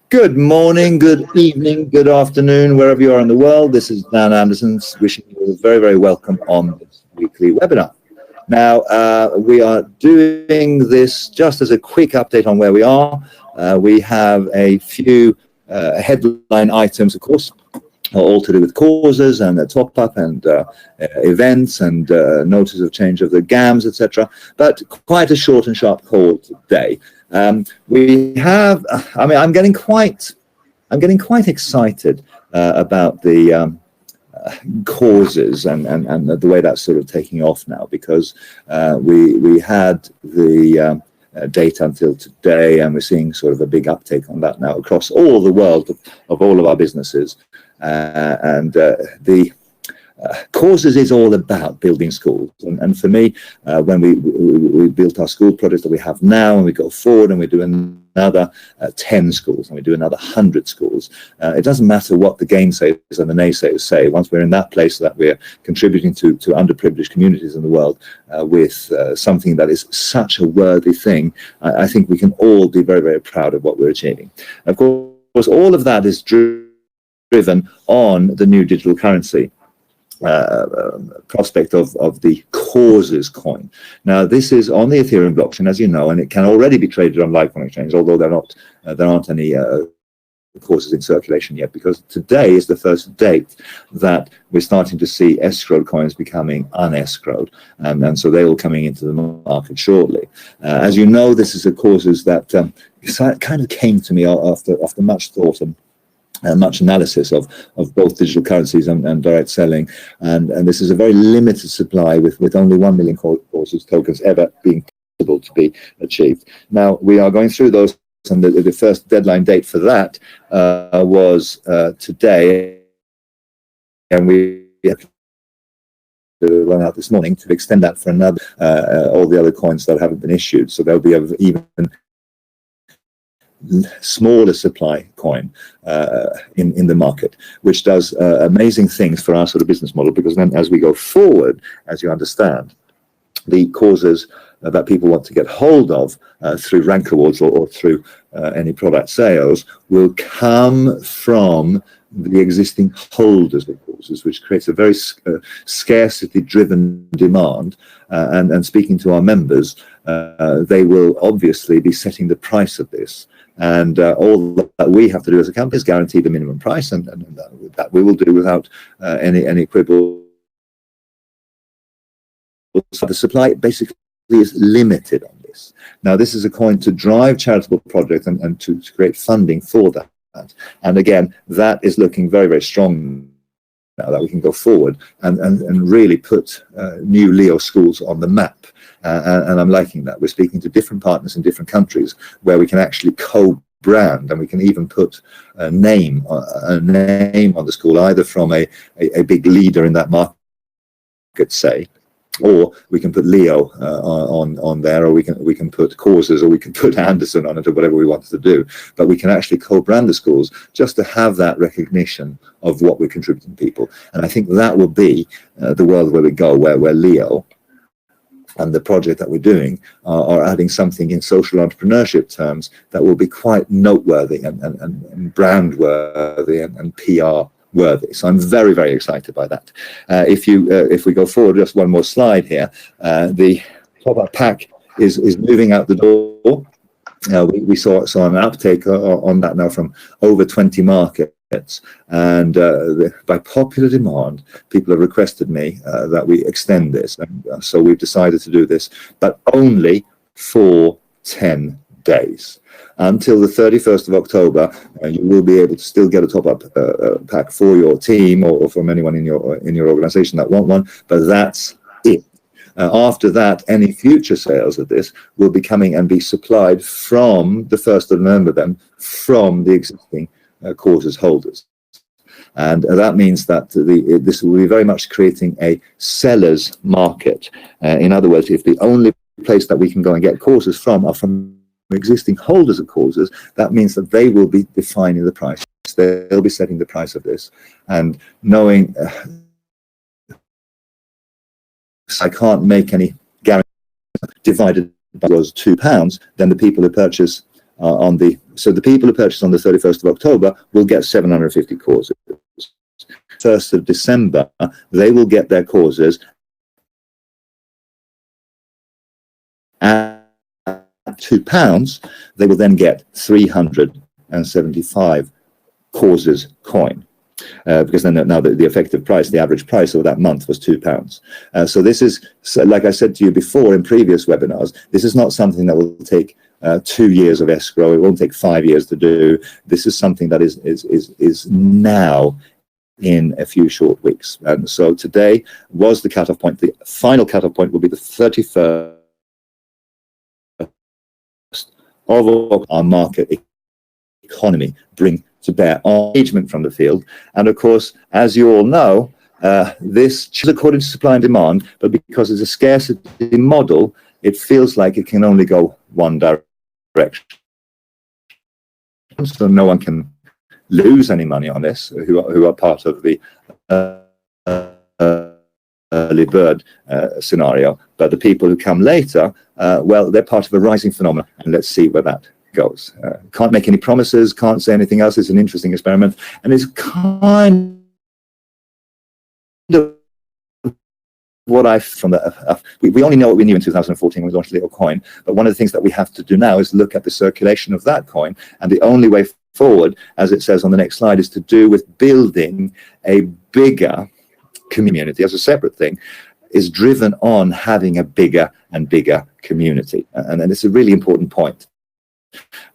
Good morning, good evening, good afternoon, wherever you are in the world. This is Dan Anderson wishing you very, very welcome on this weekly webinar. Now, we are doing this just as a quick update on where we are. We have a few headline items, of course, all to do with causes and the top-up and events and notice of change of the GAMs, etc. But quite a short and sharp call today. We have, I'm getting quite excited about the causes and the way that's sort of taking off now, because we had the data until today, and we're seeing sort of a big uptake on that now across all the world of all of our businesses. The causes is all about building schools, and for me, when we built our school project that we have now, and we go forward and we do another 10 schools and we do another 100 schools, it doesn't matter what the gainsayers and the naysayers say. Once we're in that place that we're contributing to underprivileged communities in the world with something that is such a worthy thing, I think we can all be very, very proud of what we're achieving. Of course, all of that is driven on the new digital currency prospect of the causes coin. Now, this is on the Ethereum blockchain, as you know, and it can already be traded on Alaikum exchange, although there aren't any causes in circulation yet, because today is the first date that we're starting to see escrowed coins becoming unescrowed, and so they're all coming into the market shortly. As you know, this is a causes that kind of came to me after much thought and much analysis of both digital currencies and direct selling, and this is a very limited supply with only 1 million causes tokens ever being possible to be achieved. Now, we are going through those, and the first deadline date for that was today, and we have to run out this morning to extend that for another all the other coins that haven't been issued, so there'll be an even smaller supply coin in the market, which does amazing things for our sort of business model, because then as we go forward, as you understand, the causes that people want to get hold of through rank awards or through any product sales will come from the existing holders of causes, which creates a very scarcity-driven demand. And speaking to our members, they will obviously be setting the price of this. And all that we have to do as a company is guarantee the minimum price, and that we will do without any quibble. So the supply basically is limited on this. Now, this is a coin to drive charitable projects and to create funding for that. And again, that is looking very, very strong now, that we can go forward and really put new Leo schools on the map. And I'm liking that. We're speaking to different partners in different countries where we can actually co-brand, and we can even put a name on the school, either from a big leader in that market, say, or we can put Leo on there, or we can put causes, or we can put Anderson on it, or whatever we want to do. But we can actually co-brand the schools just to have that recognition of what we're contributing to people. And I think that will be the world where we go, where Leo and the project that we're doing are adding something in social entrepreneurship terms that will be quite noteworthy and brand worthy and PR worthy. So I'm very, very excited by that. If we go forward just one more slide here, the top-up pack is moving out the door. We saw an uptake on that now from over 20 markets. And by popular demand, people have requested me that we extend this. And so we've decided to do this, but only for 10 days. Until the 31st of October, you will be able to still get a top-up pack for your team or from anyone in your organization that want one, but that's it. After that, any future sales of this will be coming and be supplied from the 1st of November then, from the existing causes holders. And that means that this will be very much creating a seller's market. In other words, if the only place that we can go and get causes from are from existing holders of causes, that means that they will be defining the price. They'll be setting the price of this. And knowing I can't make any guarantee divided by those £2, then the people who purchase so the people who purchased on the 31st of October will get 750 causes. 1st of December, they will get their causes at £2. They will then get 375 causes coin. Because then now the effective price, the average price of that month was £2. So this is, like I said to you before in previous webinars, this is not something that will take 2 years of escrow. It won't take 5 years to do. This is something that is now in a few short weeks. And so today was the cutoff point. The final cutoff point will be the 31st of our market economy bring to bear engagement from the field. And of course, as you all know, this is according to supply and demand, but because it's a scarcity model, it feels like it can only go one direction. So no one can lose any money on this who are part of the early bird scenario, but the people who come later, well, they're part of a rising phenomenon, and let's see where that goes. Can't make any promises, can't say anything else. It's an interesting experiment, and it's kind of what we only know what we knew in 2014 when we launched Little Coin, but one of the things that we have to do now is look at the circulation of that coin, and the only way forward, as it says on the next slide, is to do with building a bigger community as a separate thing, is driven on having a bigger and bigger community. And it's a really important point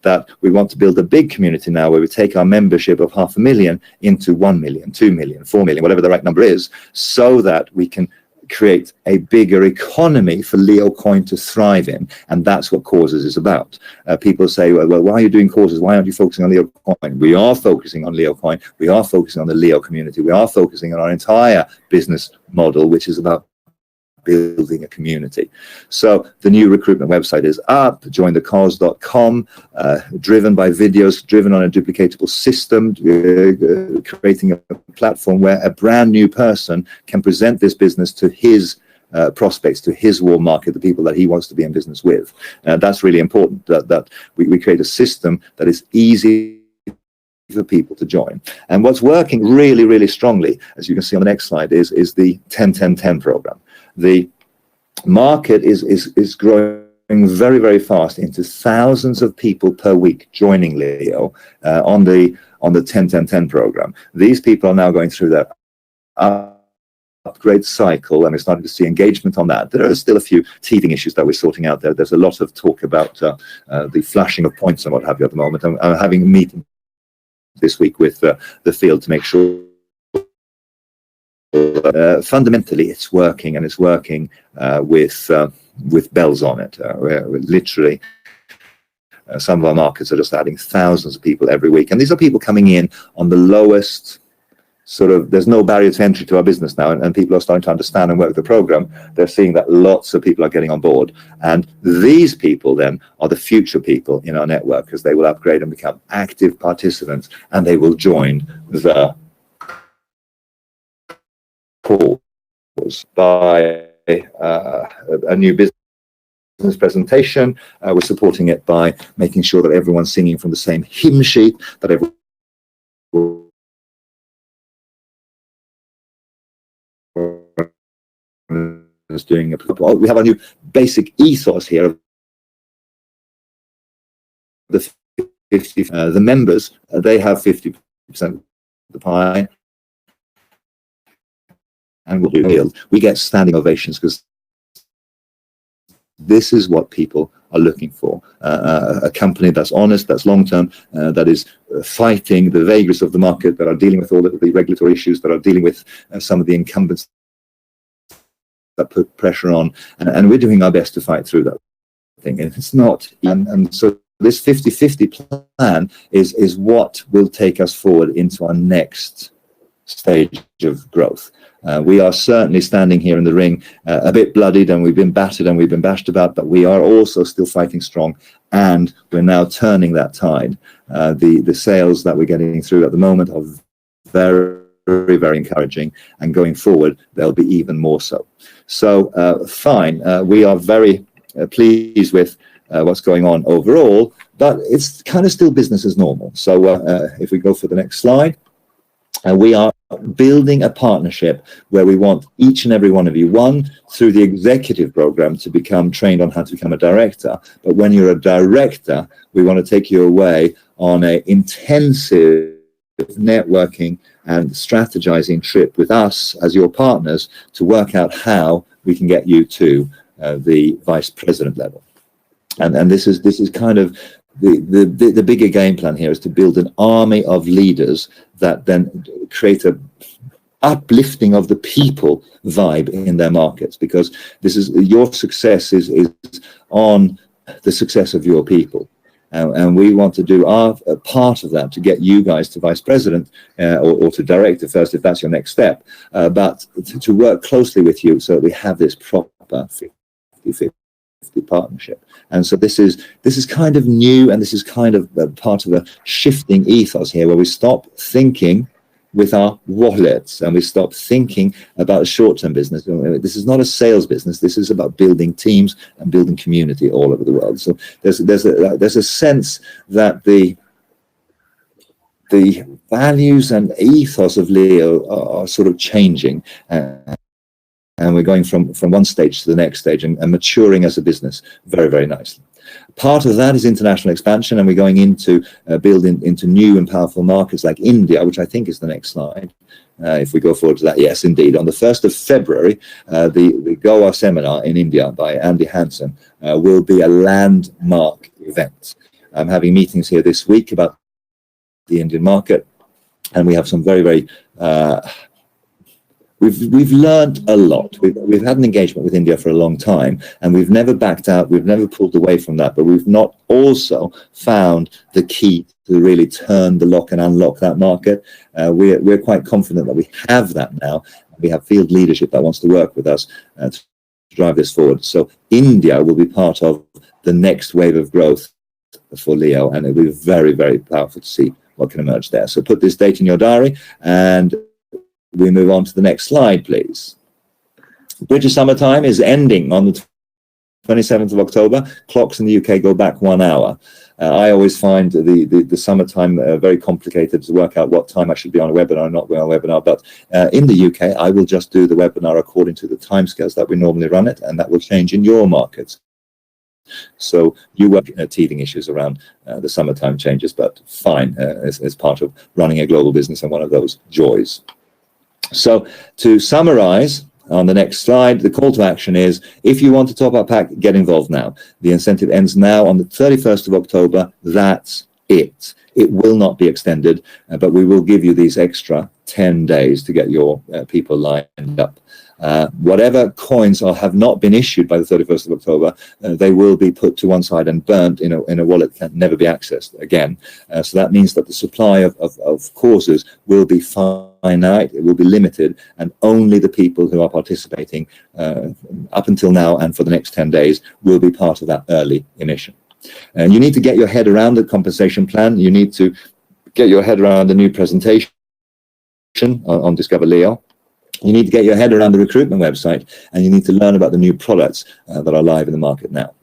that we want to build a big community now where we take our membership of 500,000 into 1 million, 2 million, 4 million, whatever the right number is, so that we can create a bigger economy for Leo Coin to thrive in. And that's what Causes is about. People say, well, why are you doing Causes? Why aren't you focusing on Leo Coin? We are focusing on Leo Coin. We are focusing on the Leo community. We are focusing on our entire business model, which is about building a community. So the new recruitment website is up, jointhecause.com, driven by videos, driven on a duplicatable system, creating a platform where a brand new person can present this business to his prospects, to his warm market, the people that he wants to be in business with. That's really important, that we create a system that is easy for people to join. And what's working really, really strongly, as you can see on the next slide, is the 10-10-10 program. The market is growing very, very fast into thousands of people per week joining Leo on the 10-10-10 program. These people are now going through their upgrade cycle, and we're starting to see engagement on that. There are still a few teething issues that we're sorting out there. There's a lot of talk about the flashing of points and what have you at the moment. I'm having a meeting this week with the field to make sure fundamentally it's working, and it's working with bells on it. We're literally some of our markets are just adding thousands of people every week, and these are people coming in on the lowest sort of, there's no barrier to entry to our business now, and people are starting to understand and work the program. They're seeing that lots of people are getting on board, and these people then are the future people in our network, because they will upgrade and become active participants, and they will join the cause by a new business presentation. We're supporting it by making sure that everyone's singing from the same hymn sheet, that everyone is doing we have a new basic ethos here of the 50, the members, they have 50% of the pie, and we'll do. We get standing ovations because this is what people are looking for. A company that's honest, that's long-term, that is fighting the vagaries of the market, that are dealing with all the regulatory issues, that are dealing with some of the incumbents that put pressure on, and we're doing our best to fight through that thing. And it's not, and so this 50-50 plan is what will take us forward into our next stage of growth. We are certainly standing here in the ring a bit bloodied, and we've been battered and we've been bashed about, but we are also still fighting strong, and we're now turning that tide. The sales that we're getting through at the moment are very, very, very encouraging, and going forward they'll be even more so. So fine, we are very pleased with what's going on overall, but it's kind of still business as normal. So if we go for the next slide, we are building a partnership where we want each and every one of you, one, through the executive program, to become trained on how to become a director. But when you're a director, we want to take you away on an intensive networking and strategizing trip with us as your partners to work out how we can get you to the vice president level. And this is kind of the bigger game plan here, is to build an army of leaders that then create a uplifting of the people vibe in their markets, because this is your success is on the success of your people. And we want to do our part of that to get you guys to vice president or to director first, if that's your next step, but to work closely with you so that we have this proper 50-50 partnership. And so this is kind of new, and this is kind of part of a shifting ethos here, where we stop thinking with our wallets and we stop thinking about short-term business. This is not a sales business. This is about building teams and building community all over the world. So there's a sense that the values and ethos of Leo are sort of changing. And we're going from one stage to the next stage and maturing as a business very, very nicely. Part of that is international expansion, and we're going into building into new and powerful markets like India, which I think is the next slide. If we go forward to that, yes, indeed. On the 1st of February, the Goa seminar in India by Andy Hansen will be a landmark event. I'm having meetings here this week about the Indian market, and we have some very, very We've learned a lot. We've had an engagement with India for a long time, and we've never backed out. We've never pulled away from that, but we've not also found the key to really turn the lock and unlock that market. We're quite confident that we have that now. We have field leadership that wants to work with us to drive this forward. So India will be part of the next wave of growth for Leo, and it'll be very, very powerful to see what can emerge there. So put this date in your diary, and we move on to the next slide, please. British summertime is ending on the 27th of October. Clocks in the UK go back 1 hour. I always find the summertime very complicated to work out what time I should be on a webinar or not be on a webinar. But in the UK, I will just do the webinar according to the timescales that we normally run it, and that will change in your markets. So you work teething issues around the summertime changes, but fine, as part of running a global business and one of those joys. So to summarize on the next slide, the call to action is, if you want to top up pack, get involved now. The incentive ends now on the 31st of October. That's it. It will not be extended, but we will give you these extra 10 days to get your people lined up. Whatever coins have not been issued by the 31st of October, they will be put to one side and burnt in a wallet that can never be accessed again. So that means that the supply of courses will be finite, it will be limited, and only the people who are participating up until now and for the next 10 days will be part of that early emission. And you need to get your head around the compensation plan. You need to get your head around the new presentation on Discover Leo. You need to get your head around the recruitment website, and you need to learn about the new products that are live in the market now.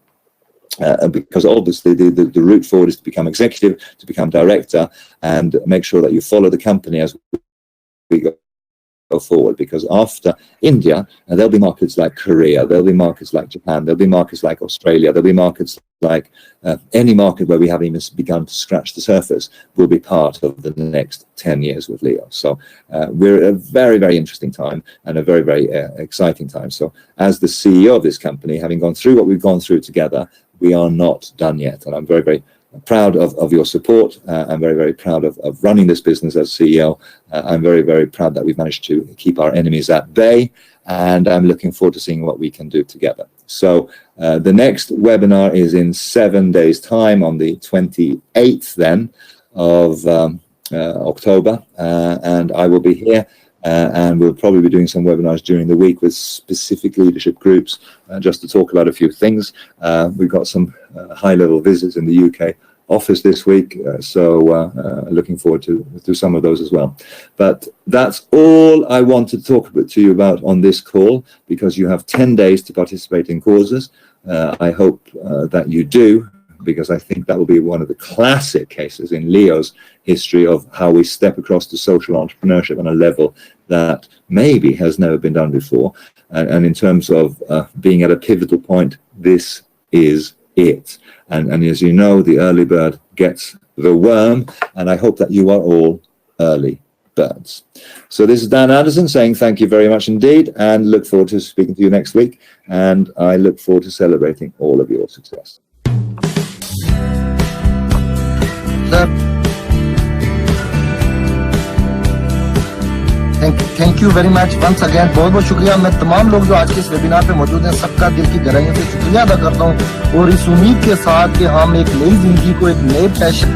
Because obviously the route forward is to become executive, to become director, and make sure that you follow the company as we go forward. Because after India, there'll be markets like Korea, there'll be markets like Japan, there'll be markets like Australia, there'll be markets like any market where we haven't even begun to scratch the surface will be part of the next 10 years with Leo. So we're at a very, very interesting time and a very, very exciting time. So as the CEO of this company, having gone through what we've gone through together, we are not done yet. And I'm very, very proud of your support. I'm very, very proud of running this business as CEO. I'm very, very proud that we've managed to keep our enemies at bay, and I'm looking forward to seeing what we can do together. So the next webinar is in 7 days' time, on the 28th then of October, and I will be here. And we'll probably be doing some webinars during the week with specific leadership groups just to talk about a few things. We've got some high-level visits in the UK office this week, so looking forward to some of those as well. But that's all I want to talk to you about on this call, because you have 10 days to participate in courses. I hope that you do because I think that will be one of the classic cases in Leo's history of how we step across to social entrepreneurship on a level that maybe has never been done before. And in terms of being at a pivotal point, this is it. And as you know, the early bird gets the worm, and I hope that you are all early birds. So this is Dan Anderson saying thank you very much indeed, and look forward to speaking to you next week, and I look forward to celebrating all of your success. Thank you very much once again. बहुत बहुत शुक्रिया। मैं तमाम लोग जो आज के इस वेबिनार पे मौजूद हैं सबका दिल की गहराइयों से शुक्रिया अदा करता हूँ, और इस उम्मीद के साथ कि हम एक नई जिंदगी को, एक नए पैशन